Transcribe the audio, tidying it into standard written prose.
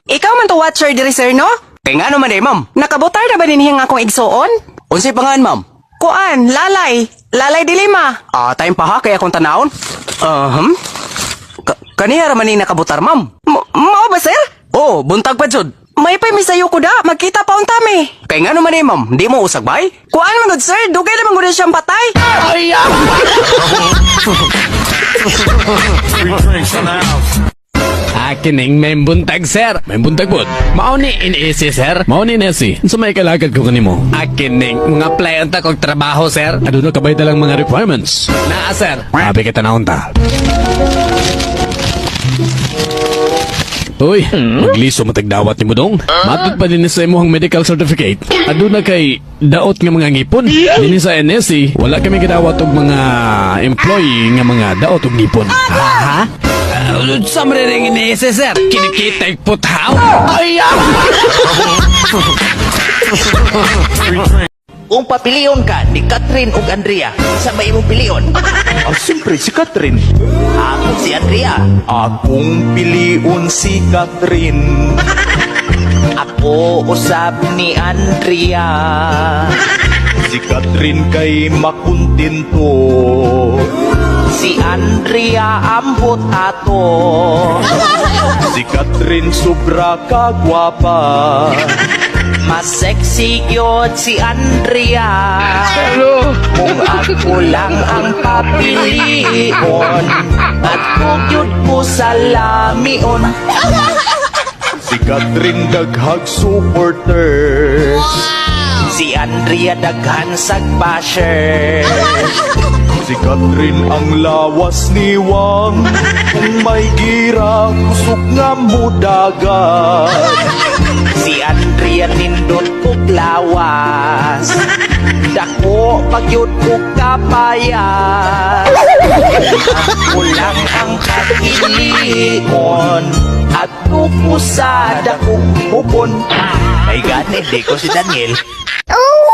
Ikaw man to watcher diri sir no? Kay nga naman ma'am. Nakabutar na ba ninhing akong igsuon? Unsay pangan ma'am? Kuan, lalay. Lalay dilima. Time pa ha kay akong tanawon. Kaniya raman ni nakabutar ma'am. Mao ba sir? Oh, buntag pa jud. May pay misayo ko da, magkita pa untami. Kay nga naman ma'am, di mo usag bay? Kuan man gud sir, dugay naman gud siyang patay. Akin may buntag, sir. May buntag po. Mao ni iniisi, sir. Mao ni inisi. Sa may kalagad ko kanimo. Akin mga planta kong trabaho, sir. Aduna kabay talang mga requirements. Naa, sir. Sabi kita na unta. Uy, magliso matagdawat ni mo dong. Matod pa din sa imuhang medical certificate. Aduna kay daot nga mga ngipon. Din sa NSC, wala kami kadawat og mga employee nga mga daot og ngipon. Ha? Sa mariring NSC, sir. Kinikita yung puthaw. Kung papiliyon ka ni Catherine ug Andrea, sabay mong piliyon. Siyempre, si Catherine. Ako si Andrea. Akong piliun si Catherine. Ako usab ni Andrea. Si Catherine kay makuntinto. Si Andrea ambot ato. Si Catherine sobra kagwapa. Mas sexy gyud si Andrea. Kung ako lang ang papilion, at kugyud ko sa lamion. Si Catherine daghag supporters. Si Andrea daghan sag basher. Si Catherine ang lawas ni Wang. Kung may gira, kusog nga mudagan. Si Andrea nindot kog lawas. Dako pagyud kog kapayas. Ako lang ang kakilion at kukusad akong bubon. Ay ganit, di ko si Daniel. Oh!